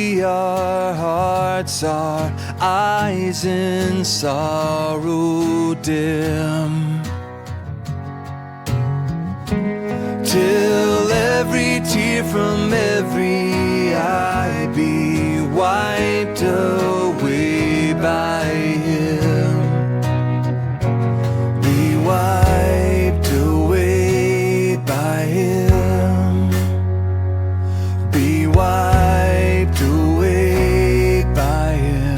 free our hearts, our eyes in sorrow dim, till every tear from every eye be wiped away by Him, be wiped away by Him, be wiped away by Him.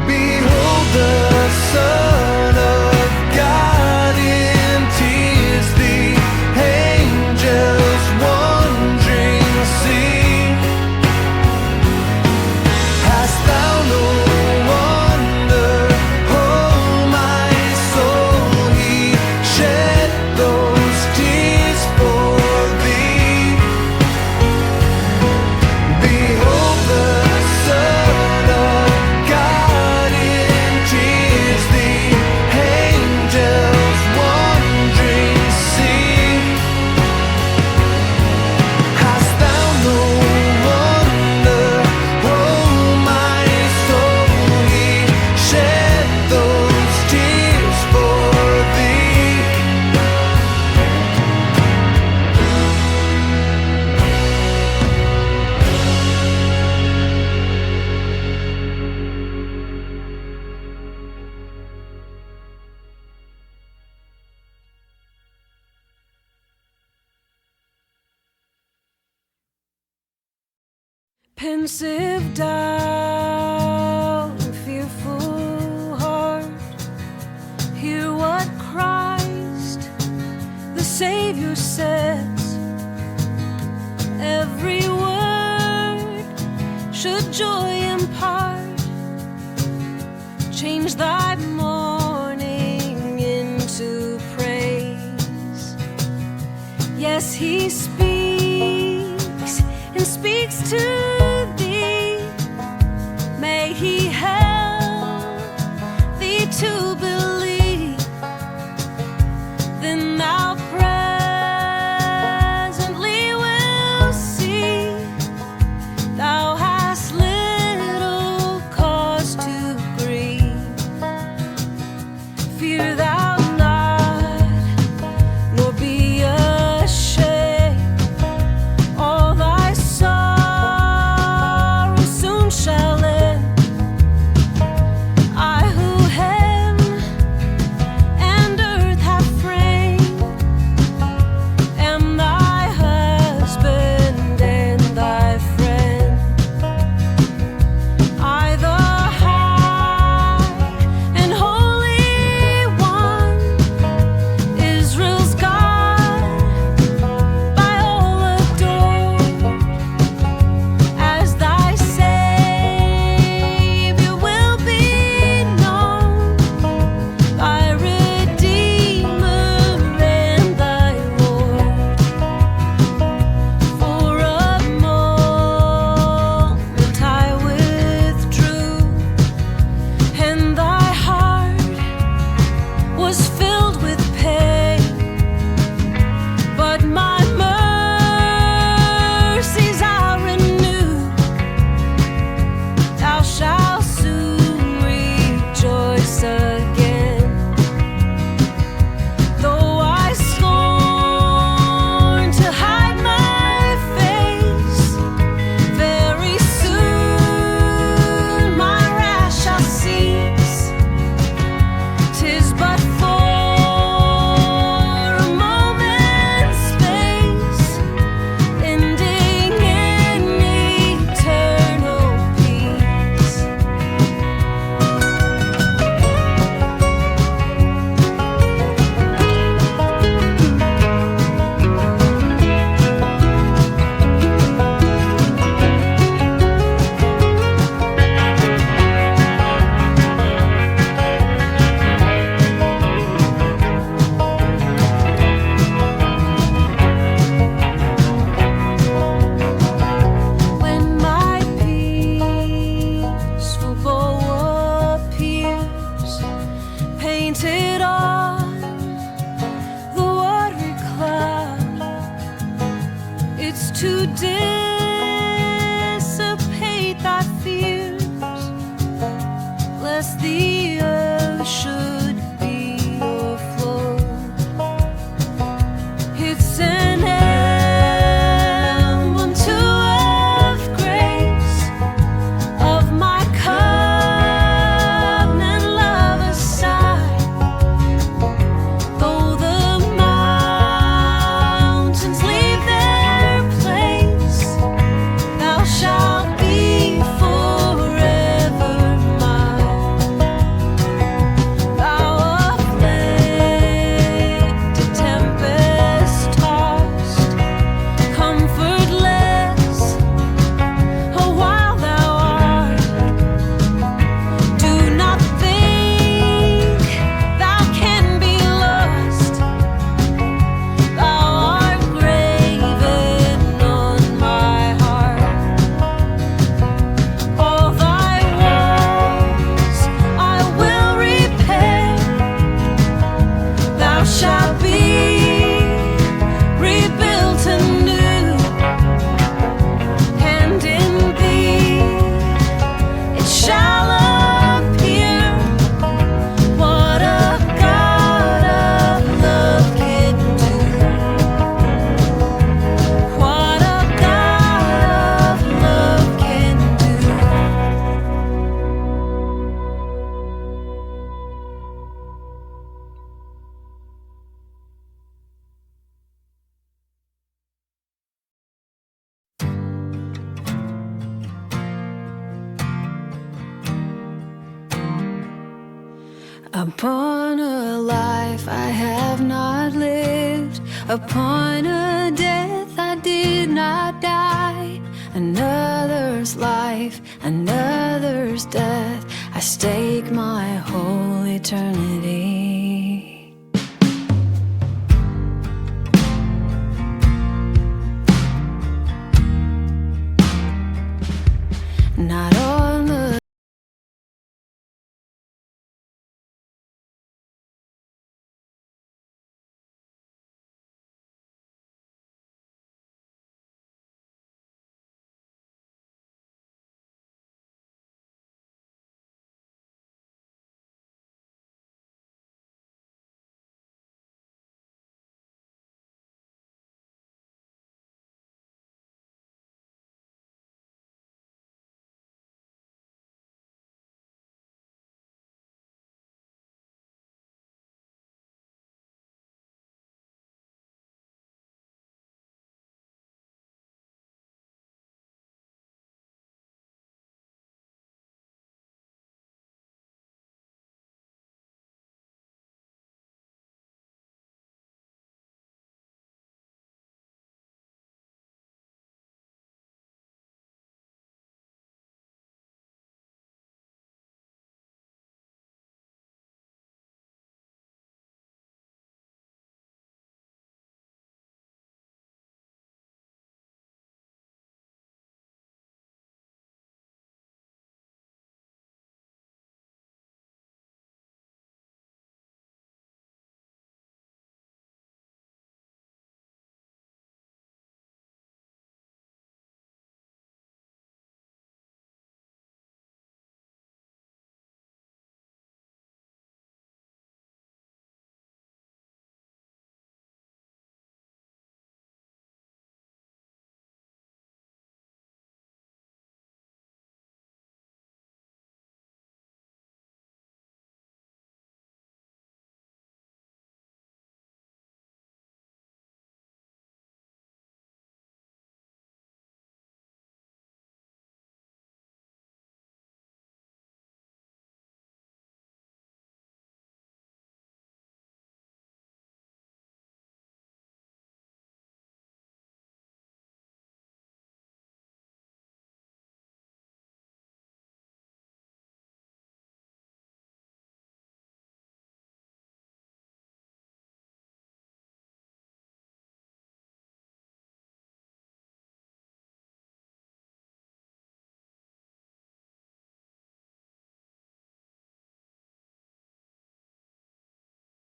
Behold the Son of God in tears, the angels wondering sing. Hast thou no wonder, oh my soul, He shed those tears for thee? Behold the Son of God in tears, the angels wondering sing. Hast thou no wonder, oh my soul, He shed those tears for thee? Pensive down, fearful heart, hear what Christ the Savior says. Every word should joy impart, change thy mourning into praise. Yes, He speaks and speaks to thee. May He help thee to believe. Then thou presently will see thou hast little cause to grieve. Fear thou not, nor be ashamed. All thy sorrow soon shall end. I who heaven and earth have framed am thy husband and thy friend. I, the high and holy one, Israel's God, by all adored, as thy Savior will be known, thy Redeemer and thy Lord. For a moment I withdrew, and thy heart was filled with pain. But my mercies I renew, thou shalt soon rejoice again. Though I scorn to hide my face, very soon my wrath shall cease. 'Tis but for a moment's space, ending in eternal peace. When my peaceful bow appears, painted on the watery cloud, it's too dim Upon a life I have not lived, upon a death I did not die. Another's life, another's death, I stake my whole eternity.